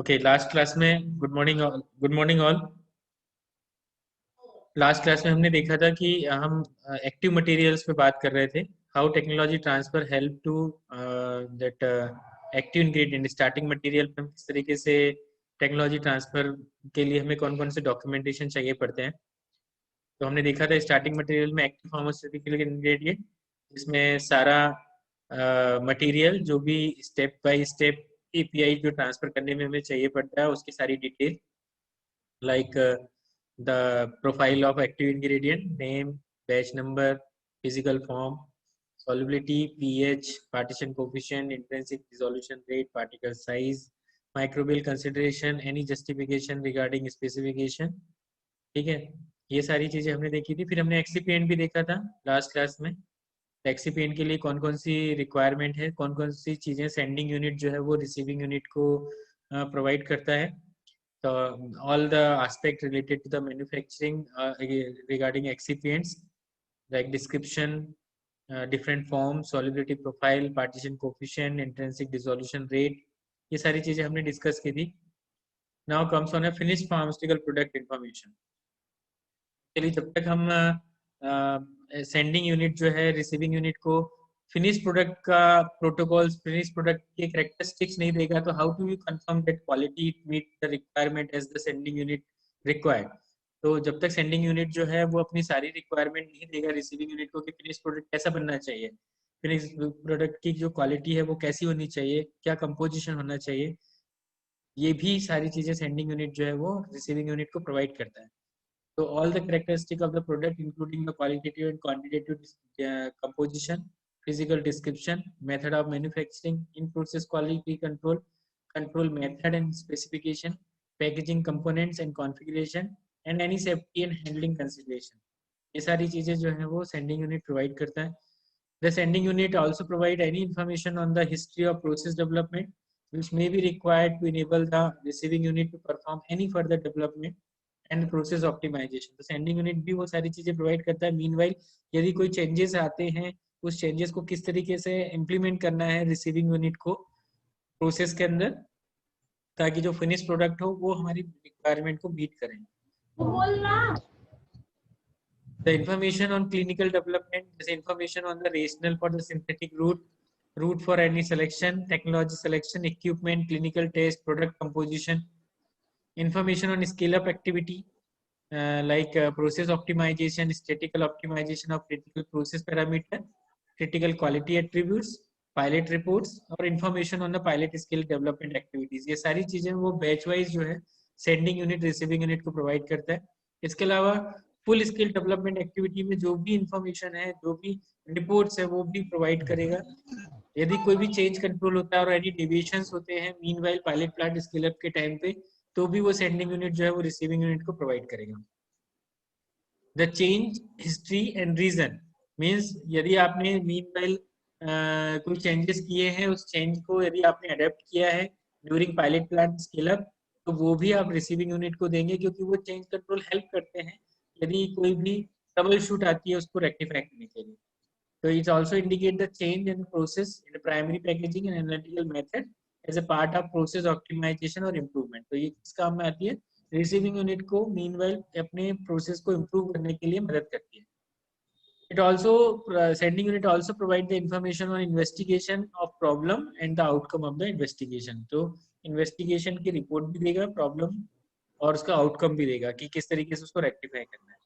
Okay, last class में good morning all. Last class में हमने देखा था कि हम एक्टिव मटेरियल्स पे बात कर रहे थे। How technology transfer help to that active ingredient starting material पे हम किस तरीके से टेक्नोलॉजी ट्रांसफर के लिए हमें कौन कौन से डॉक्यूमेंटेशन चाहिए पड़ते हैं। तो हमने देखा था स्टार्टिंग मटेरियल में एक्टिव फार्मास्यूटिकल इंग्रेडिएंट, जिसमें सारा मटेरियल जो भी स्टेप बाय स्टेप एपीआई जो ट्रांसफर करने में हमें चाहिए पड़ता है उसकी सारी detail, like the profile of active ingredient, name, batch number, physical form, solubility, pH, partition coefficient, intrinsic dissolution rate, particle size, microbial consideration, any justification regarding specification। ठीक है, ये सारी चीजें हमने देखी थी। फिर हमने एक्सीपिएंट भी देखा था लास्ट क्लास में। एक्सीपिएंट के लिए कौन कौन सी रिक्वायरमेंट है, कौन कौन सी चीजें सेंडिंग यूनिट जो है वो रिसीविंग यूनिट को प्रोवाइड करता है। So all the aspect related to the manufacturing regarding excipients, like description, different forms, solubility profile, partition coefficient, intrinsic dissolution rate, ये सारी चीजें हमने डिस्कस की थी। Now comes on a finished pharmaceutical product information। चलिए, जब तक हम सेंडिंग यूनिट जो है रिसीविंग यूनिट को फिनिश प्रोडक्ट का प्रोटोकॉल्स, फिनिश प्रोडक्ट के कैरेक्टरिस्टिक्स नहीं देगा, तो how to you confirm that quality it meet the requirement as the sending unit required. तो जब तक सेंडिंग यूनिट जो है वो अपनी सारी रिक्वायरमेंट नहीं देगा रिसीविंग यूनिट को कि फिनिश प्रोडक्ट कैसा बनना चाहिए, फिनिश प्रोडक्ट की जो क्वालिटी है वो कैसी होनी चाहिए, क्या कंपोजिशन होना चाहिए, ये भी सारी चीजें सेंडिंग यूनिट जो है वो रिसीविंग यूनिट को प्रोवाइड करता है। So all the characteristics of the product, including the qualitative and quantitative composition, physical description, method of manufacturing, in-process quality control, control method and specification, packaging components and configuration, and any safety and handling consideration. ये सारी चीजें जो है वो sending unit provide करता है। The sending unit also provide any information on the history of process development, which may be required to enable the receiving unit to perform any further development and process optimisation. तो sending unit भी वो सारी चीजें provide करता है। Meanwhile यदि कोई changes आते हैं, उस चेंजेस को किस तरीके से इम्प्लीमेंट करना है रिसीविंग यूनिट को प्रोसेस के अंदर, ताकि जो फिनिश प्रोडक्ट हो वो हमारी रिक्वायरमेंट को मीट करें। The information on clinical development, the information on the rationale for the synthetic route for any selection, technology selection, equipment, clinical test, product composition, information on scale up activity, like process optimization, statistical optimization of critical process parameter, critical quality attributes, pilot reports और information on the pilot scale development activities। ये सारी चीजें वो batch wise जो है sending unit receiving unit को provide करता है। इसके अलावा फुल स्केल डेवलपमेंट एक्टिविटी में जो भी इंफॉर्मेशन है, जो भी रिपोर्ट्स है, वो भी प्रोवाइड करेगा। यदि कोई भी चेंज कंट्रोल होता है और एनी डिविएशंस होते हैं meanwhile pilot plant scale up के टाइम पे, तो भी वो सेंडिंग यूनिट जो है वो रिसीविंग यूनिट को प्रोवाइड करेगा। The change history and reason means यदि आपने मीनवाइल कोई चेंजेस किए हैं, उस चेंज को यदि आपने अडेप्ट किया है during pilot plant scale up, तो वो भी आप रिसीविंग यूनिट को देंगे, क्योंकि वो चेंज कंट्रोल हेल्प करते हैं यदि कोई भी ट्रबल शूट आती है उसको रेक्टिफाई करने के लिए। So it also indicate the change in process in the primary packaging and analytical method as a part of process optimization or improvement। तो ये किस काम में आती है? रिसीविंग यूनिट को मीनवाइल अपने प्रोसेस को इम्प्रूव करने के लिए मदद करती है। It also sending unit also provide the information on investigation of problem and the outcome of the investigation। तो इन्वेस्टिगेशन की रिपोर्ट भी देगा, प्रॉब्लम और उसका आउटकम भी देगा कि किस तरीके से उसको रेक्टिफाई करना है।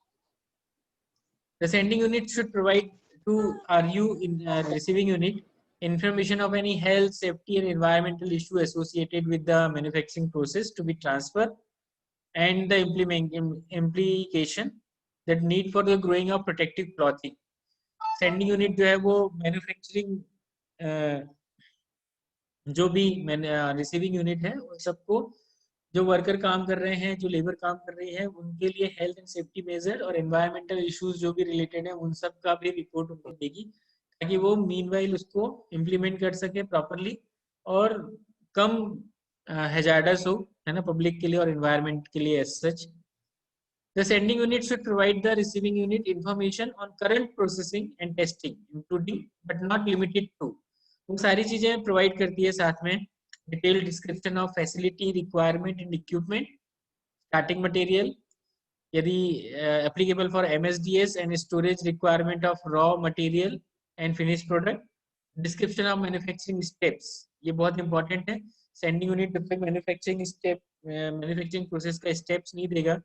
The sending unit should provide to RU in receiving unit information of any health, safety, and environmental issue associated with the manufacturing process to be transferred, and the implication that need for the growing of protective clothing। Sending unit जो है वो manufacturing जो भी receiving unit है उन सबको, जो worker काम कर रहे हैं, जो लेबर काम कर रही है, उनके लिए हेल्थ एंड सेफ्टी मेजर और एनवायरमेंटल इश्यूज जो भी रिलेटेड है उन सब का भी रिपोर्ट उनको देगी, ताकि वो मीनवाइल उसको इम्प्लीमेंट कर सके प्रॉपरली और कम हैजार्डस हो, है ना, पब्लिक के लिए और एनवायरमेंट के लिए as such. The sending unit should provide the receiving unit information on current processing and testing, including but not limited to। वो सारी चीजें प्रोवाइड करती है साथ में detail description of facility requirement and equipment, starting material यदि applicable for MSDS and storage requirement of raw material and finish product, description of manufacturing steps, ये बहुत इंपॉर्टेंट है। सेंडिंग यूनिट जब तक मैन्युफैक्चरिंग प्रोसेस का स्टेप्स नहीं देगा,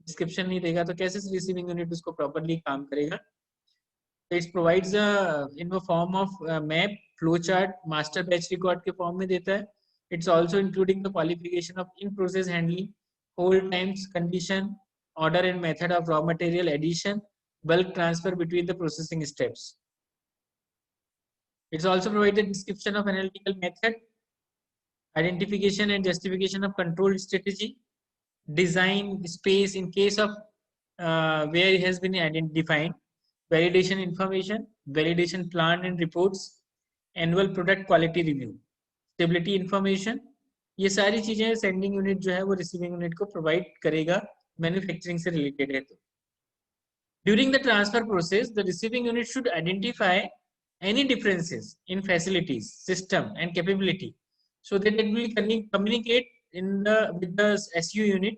description नहीं देगा, तो कैसे रिसीविंग यूनिट उसको प्रॉपर्ली काम करेगा। It provides in the form of map, flow chart, master batch record के फॉर्म में देता है। It's also including the qualification of in process handling, hold times, condition, order and method of raw material addition, bulk transfer between the processing steps. It's also provided description of analytical method, identification and justification of control strategy, design space in case of where it has been identified, validation information, validation plan and reports, annual product quality review, stability information, ये सारी चीजें sending unit जो है वो receiving unit को provide करेगा, manufacturing से related है। तो during the transfer process the receiving unit should identify any differences in facilities, system and capability so that it will communicate with the SU unit.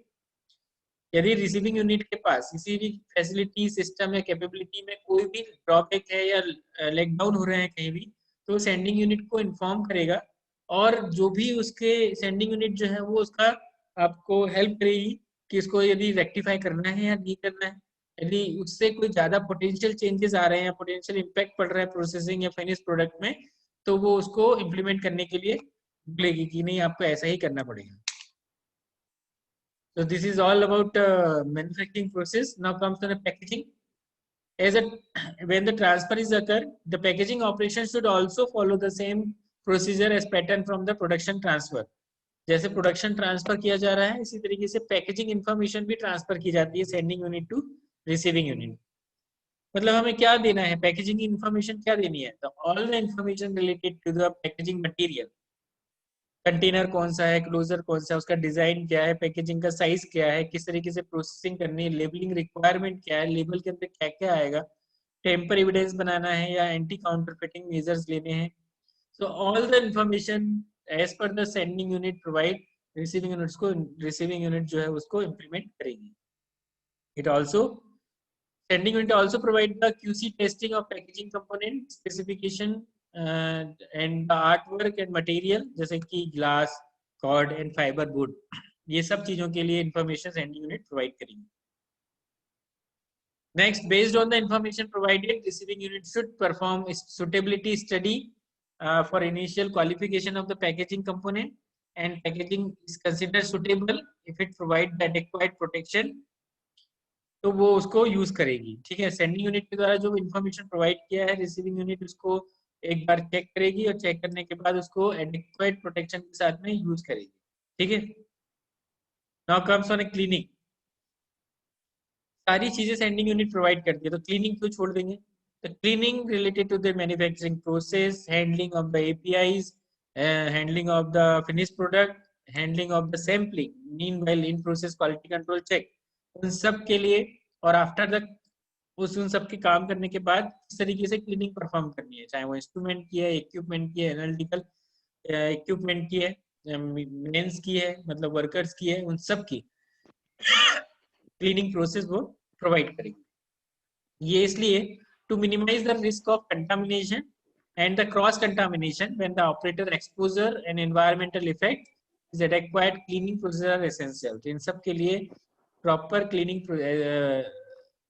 यदि receiving unit के पास किसी भी facility, system या capability में कोई भी ड्रॉबैक है या लेग डाउन हो रहे हैं कहीं भी, तो सेंडिंग यूनिट को इन्फॉर्म करेगा और जो भी उसके सेंडिंग यूनिट जो है वो उसका आपको हेल्प करेगी कि इसको यदि रेक्टिफाई करना है या नहीं करना है। यदि उससे कोई ज्यादा पोटेंशियल चेंजेस आ रहे हैं या पोटेंशियल इम्पैक्ट पड़ रहा है प्रोसेसिंग या फिनिश प्रोडक्ट में, तो वो उसको इम्प्लीमेंट करने के लिए बोलेगी कि नहीं आपको ऐसा ही करना पड़ेगा। So this is all about manufacturing process. Now comes to the packaging. When the transfer is occur, the packaging operation should also follow the same procedure as pattern from the production transfer. जैसे production transfer किया जा रहा है, इसी तरीके से packaging information भी transfer की जाती है sending unit to receiving unit. मतलब हमें क्या देना है, पैकेजिंग इंफॉर्मेशन क्या देनी है, तो all the information related to the packaging material, container कौन सा है, क्लोजर कौन सा है, उसका डिजाइन क्या है, पैकेजिंग का साइज क्या है, किस तरीके से प्रोसेसिंग करनी है, लेबलिंग रिक्वायरमेंट क्या है, लेबल के अंदर क्या क्या आएगा, टेम्पर एविडेंस बनाना है या एंटी काउंटरफिटिंग मेजर्स लेने हैं। So all the information as per the sending unit provide, receiving units को, रिसीविंग यूनिट जो है उसको इम्प्लीमेंट करेगी। It also sending unit also provide the QC testing of packaging component specification and art work and material, जैसे कि glass, cord and fibre board, ये सब चीजों के लिए इंफॉर्मेशन सेंडिंग यूनिट प्रोवाइड करेंगे। Next, based on the information provided, receiving unit should perform suitability study for initial qualification of the packaging component and packaging is considered suitable if it provide the adequate protection, तो वो उसको use करेगी। ठीक है, sending unit के द्वारा जो information provide किया है, रिसीविंग यूनिट उसको एक बार चेक करेगी और चेक करने के बाद उसको एडिक्वेट प्रोटेक्शन के साथ में यूज करेगी। ठीक है, now comes on A cleaning. सारी चीजें सेंडिंग यूनिट प्रोवाइड करती है, तो क्लीनिंग क्यों छोड़ देंगे। तो cleaning related to the manufacturing process, handling of the APIs, handling of the finish product, handling of the sampling, meanwhile in process quality control check, उन सब के लिए और आफ्टर द उन सब के काम करने के बाद इस तरीके से क्लीनिंग परफॉर्म करनी है, चाहे वो इंस्ट्रूमेंट की है, इक्विपमेंट की है, एनालिटिकल इक्विपमेंट की है, मेंस की है, मतलब वर्कर्स की है, उन सब की क्लीनिंग प्रोसेस वो प्रोवाइड करेगी। ये इसलिए to minimise the risk of contamination and the cross contamination when the operator exposure and environmental effect is required, cleaning procedure are essential. तो इन सब के लिए प्रॉपर क्लीनिंग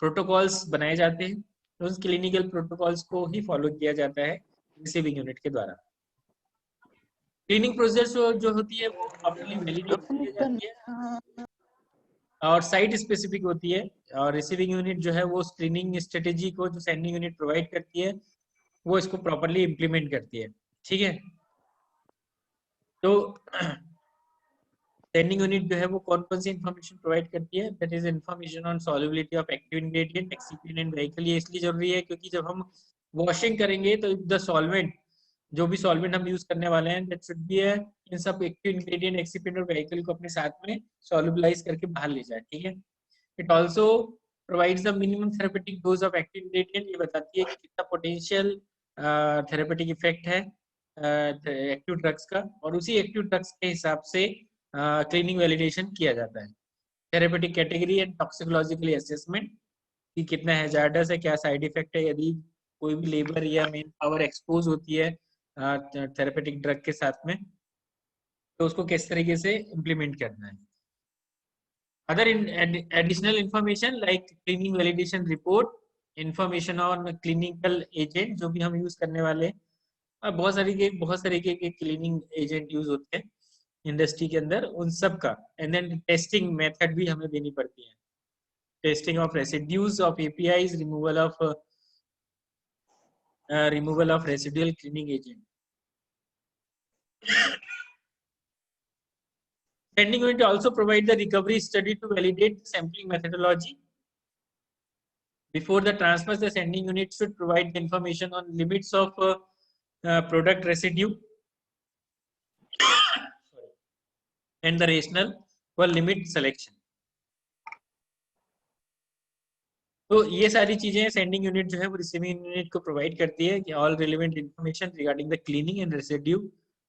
प्रोटोकॉल्स बनाए जाते हैं, तो उस क्लिनिकल प्रोटोकॉल्स को ही फॉलो किया जाता है रिसीविंग यूनिट के द्वारा। क्लीनिंग प्रोसेस जो होती है वो प्रॉपर्ली वैलिडेट की जाती है और साइट स्पेसिफिक होती है, और रिसीविंग यूनिट जो है वो स्क्रीनिंग स्ट्रेटेजी को जो सेंडिंग यूनिट प्रोवाइड करती है वो इसको प्रॉपर्ली इम्प्लीमेंट करती है। ठीक है, तो सेंडिंग यूनिट जो है वो कौन कौन सी इंफॉर्मेशन प्रोवाइड करती है, that is information on solubility of active ingredient, excipient and vehicle. ये इसलिए जरूरी है क्योंकि जब हम वॉशिंग करेंगे तो द सॉल्वेंट, जो भी सॉल्वेंट हम यूज करने वाले हैं, दैट शुड बी इन सब एक्टिव इंग्रेडिएंट, एक्सिपिएंट और व्हीकल को अपने साथ में सॉल्युबलाइज करके बाहर ले जाए। ठीक है, it also provides the minimum therapeutic dose of active ingredient, ये बताती है कि कितना पोटेंशियल थेरेपेटिक इफेक्ट है एक्टिव ड्रग्स का, और उसी एक्टिव ड्रग्स के हिसाब से क्लीनिंग वैलिडेशन किया जाता है। थेरेपेटिक कैटेगरी एंड टॉक्सिकोलॉजिकली असेसमेंट कि कितना हैजार्डस है, क्या साइड इफेक्ट है, यदि कोई भी लेबर या मेन पावर एक्सपोज होती है थेरेपेटिक ड्रग के साथ में, तो उसको किस तरीके से इम्प्लीमेंट करना है। Other additional information like cleaning validation report, information on clinical agent जो भी हम यूज करने वाले हैं, और बहुत तरीके के क्लीनिंग एजेंट यूज होते हैं इंडस्ट्री के अंदर, उन सब का। एंड देन टेस्टिंग मेथड भी हमें देनी पड़ती है, testing of residues of APIs, removal of residual cleaning agent. Sending unit also provide the recovery study to validate the sampling methodology. Before the transfers, the sending unit should provide the information on limits of product residue and the rationale for limit selection. तो ये सारी चीजें sending unit जो है वो receiving unit को provide करती है कि all relevant information regarding the cleaning and residue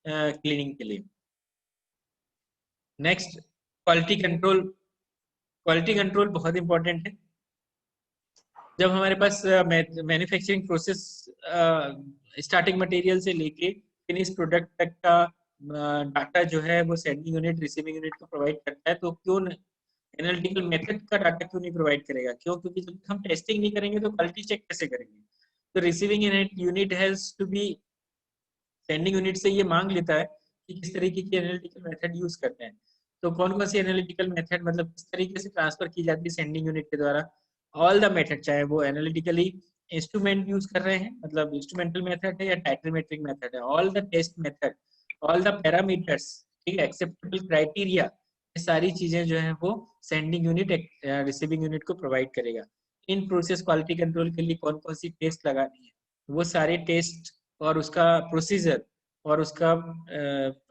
cleaning के लिए। Next, quality control. Quality control बहुत इंपॉर्टेंट है। जब हमारे पास मैन्युफैक्चरिंग प्रोसेस स्टार्टिंग मटेरियल से लेके फिनिश प्रोडक्ट तक का डाटा जो है वो सेंडिंग यूनिट रिसीविंग यूनिट को प्रोवाइड करता है, तो क्यों एनालिटिकल मेथड का डाटा क्यों नहीं प्रोवाइड करेगा? क्यों? क्योंकि जब हम टेस्टिंग नहीं करेंगे तो क्वालिटी चेक कैसे करेंगे? तो receiving unit has to be, sending unit से ये मांग लेता है कि किस तरीके की एनालिटिकल मेथड यूज करते हैं। तो कौन कौन सी एनालिटिकल मेथड, मतलब किस तरीके से ट्रांसफर की जाती है सेंडिंग यूनिट के द्वारा? ऑल द मेथड, चाहे वो एनालिटिकली इंस्ट्रूमेंट यूज कर रहे हैं, मतलब इंस्ट्रूमेंटल मेथड है या टाइट्रोमेट्रिक मेथड है, all the test method, all the parameters, ठीक है, एक्सेप्टेबल क्राइटेरिया, ये सारी चीजें जो है वो सेंडिंग यूनिट रिसीविंग यूनिट को प्रोवाइड करेगा। इन प्रोसेस क्वालिटी कंट्रोल के लिए कौन कौन सी टेस्ट लगानी है, वो सारे टेस्ट और उसका प्रोसीजर और उसका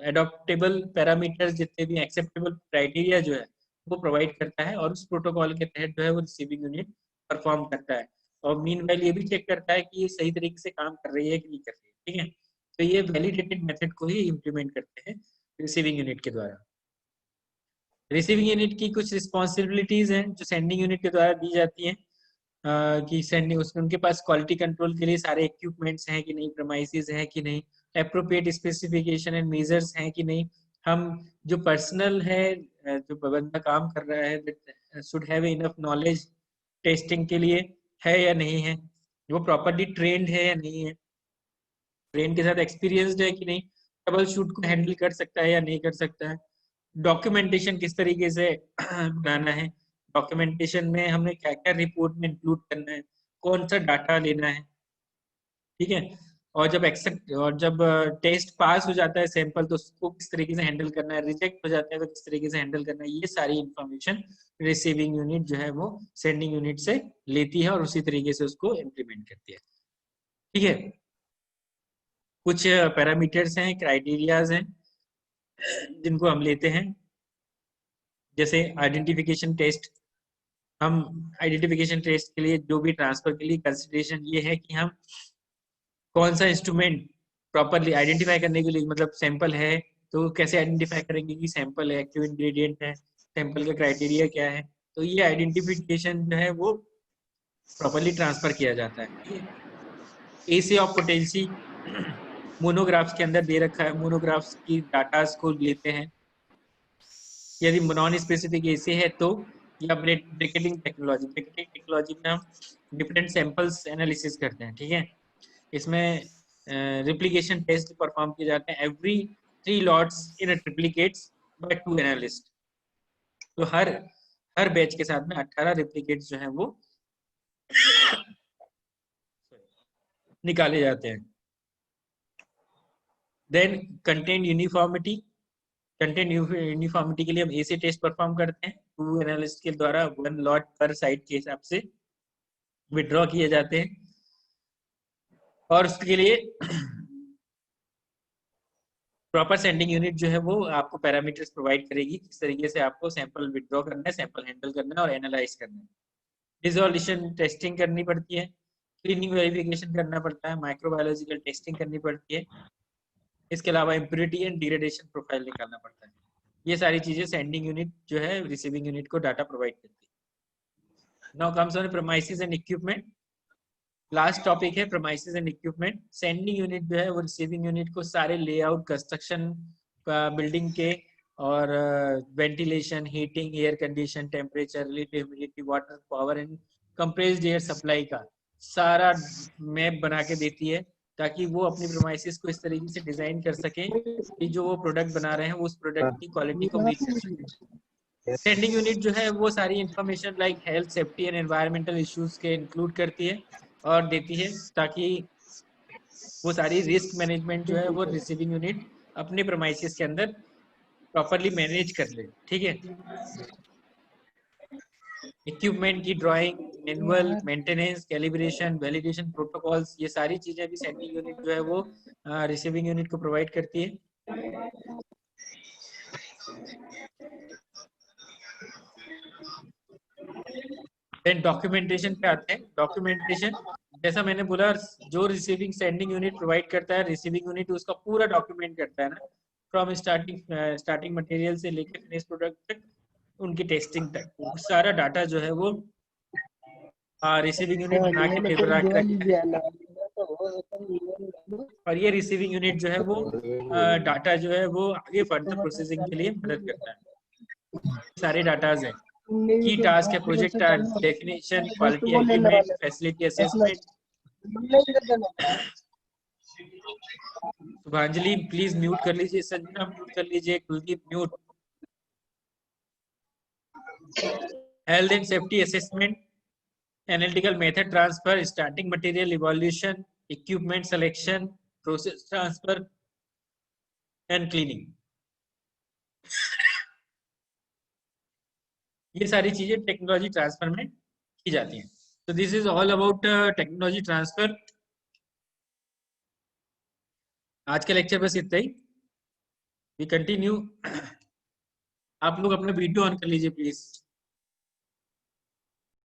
एडॉप्टेबल पैरामीटर्स, जितने भी एक्सेप्टेबल क्राइटेरिया जो है वो प्रोवाइड करता है, और उस प्रोटोकॉल के तहत जो है वो रिसीविंग यूनिट परफॉर्म करता है। और मीनवाइल ये भी चेक करता है कि ये सही तरीके से काम कर रही है कि नहीं कर रही है, ठीक है। तो ये वैलिडेटेड मेथड को ही इम्प्लीमेंट करते हैं रिसीविंग यूनिट के द्वारा। रिसीविंग यूनिट की कुछ रिस्पॉन्सिबिलिटीज हैं जो सेंडिंग यूनिट के द्वारा दी जाती हैं, कि सेंडिंग उसमें उनके पास क्वालिटी कंट्रोल के लिए सारे इक्विपमेंट्स हैं कि नहीं, प्रीमाइसेस हैं कि नहीं, एप्रोप्रिएट स्पेसिफिकेशन एंड मेजर्स हैं कि नहीं, हम जो पर्सनल है, जो बंदा काम कर रहा है, should have enough knowledge testing के लिए, है या नहीं है, वो प्रॉपरली ट्रेंड है या नहीं है, ट्रेन के साथ एक्सपीरियंसड है कि नहीं, ट्रबल शूट को हैंडल कर सकता है या नहीं कर सकता है, डॉक्यूमेंटेशन किस तरीके से बनाना है, डॉक्यूमेंटेशन में हमें क्या क्या रिपोर्ट में इंक्लूड करना है, कौन सा डाटा लेना है, ठीक है। और जब टेस्ट पास हो जाता है सैंपल, तो उसको किस तरीके से हैंडल करना है, रिजेक्ट हो जाता है तो किस तरीके से हैंडल करना है, ये सारी इंफॉर्मेशन रिसीविंग यूनिट जो है वो सेंडिंग यूनिट से लेती है और उसी तरीके से उसको इम्प्लीमेंट करती है, ठीक है। कुछ पैरामीटर्स हैं, क्राइटेरियाज हैं जिनको हम लेते हैं, जैसे आइडेंटिफिकेशन टेस्ट। हम आइडेंटिफिकेशन टेस्ट के लिए जो भी ट्रांसफर के लिए कंसिडरेशन ये है कि हम कौन सा इंस्ट्रूमेंट प्रॉपरली आइडेंटिफाई करने के लिए, मतलब सैंपल है तो कैसे आइडेंटिफाई करेंगे कि सैंपल है, एक्टिव इंग्रेडिएंट है, सैंपल का क्राइटेरिया क्या है, तो ये आइडेंटिफिकेशन जो है वो प्रॉपरली ट्रांसफर किया जाता है। एसे ऑफ पोटेंसी मोनोग्राफ्स के अंदर दे रखा है, मोनोग्राफ्स की डाटास को लेते हैं, यदि नॉन स्पेसिफिक ऐसे है तो, या ब्रैकेटिंग टेक्नोलॉजी में हम डिफरेंट सैंपल्स एनालिसिस करते हैं, ठीक है। इसमें रिप्लिकेशन टेस्ट परफॉर्म किए जाते हैं एवरी 3 लॉट्स इन ट्रिप्लिकेट्स बाय 2 एनालिस्ट। तो हर बैच के साथ में 18 रिप्लिकेट्स जो हैं वो निकाले जाते हैं। Then content uniformity, content uniformity के लिए हम ऐसे टेस्ट परफॉर्म करते हैं, 2 एनालिस्ट के द्वारा 1 लॉट पर साइट के हिसाब से विड्रॉ किए जाते हैं, और उसके लिए प्रॉपर सेंडिंग यूनिट जो है वो आपको पैरामीटर्स प्रोवाइड करेगी किस तरीके से आपको सैंपल विड्रॉ करना है, सैंपल हैंडल करना है और एनालाइज करना है। डिसोल्यूशन टेस्टिंग करनी पड़ती है, क्लीनिंग वेरिफिकेशन करना पड़ता है, माइक्रोबायोलॉजिकल टेस्टिंग करनी पड़ती है, इसके अलावा इम्प्योरिटी एंड डिग्रेडेशन प्रोफाइल निकालना पड़ता है। ये सारी चीजें सेंडिंग यूनिट जो है रिसीविंग यूनिट को डाटा प्रोवाइड करती है। Now comes on premises and equipment. Last topic है premises and equipment. Sending unit जो है वो रिसीविंग यूनिट को सारे लेआउट, कंस्ट्रक्शन बिल्डिंग के और ventilation, heating, air condition, temperature, relative humidity, water, power and compressed air supply का सारा मैप बना के देती है, ताकि वो अपनी प्रीमाइसेस को इस तरीके से डिजाइन कर सके कि जो वो प्रोडक्ट बना रहे हैं वो उस प्रोडक्ट की क्वालिटी को मीट कर सके। सेंडिंग यूनिट जो है वो सारी information like health, safety and environmental issues के इंक्लूड करती है और देती है, ताकि वो सारी रिस्क मैनेजमेंट जो है वो रिसीविंग यूनिट अपने प्रीमाइसेस के अंदर प्रॉपरली मैनेज कर ले। ठीक है। इक्विपमेंट की drawing, manual, maintenance, calibration, validation protocols, ये सारी चीजें भी सेंडिंग यूनिट जो है वो रिसीविंग यूनिट को प्रोवाइड करती है। देन डॉक्यूमेंटेशन पे आते हैं। डॉक्यूमेंटेशन जैसा मैंने बोला, जो रिसीविंग सेंडिंग यूनिट प्रोवाइड करता है, रिसीविंग यूनिट उसका पूरा डॉक्यूमेंट करता है ना, फ्रॉम स्टार्टिंग मटेरियल से लेकर फिनिश प्रोडक्ट तक, उनकी टेस्टिंग तक, सारा डाटा जो है वो रिसीविंग यूनिट बना के पेपर के रखता है। और ये रिसीविंग यूनिट जो है वो डाटा जो है वो आगे फर्दर प्रोसेसिंग के लिए मदद करता है। सारे डाटाज हैं। की टास्क है, project definition, quality agreement, facility assessment. Shubhanjali please mute कर लीजिए, संजना म्यूट कर लीजिए, Kuldeep mute. Health and safety assessment, analytical method transfer, starting material evolution, equipment selection, process transfer and cleaning. ये सारी चीजें टेक्नोलॉजी ट्रांसफर में की जाती हैं। तो this is all about technology transfer. आज का लेक्चर बस इतना ही। We continue. आप लोग अपना वीडियो ऑन कर लीजिए प्लीज।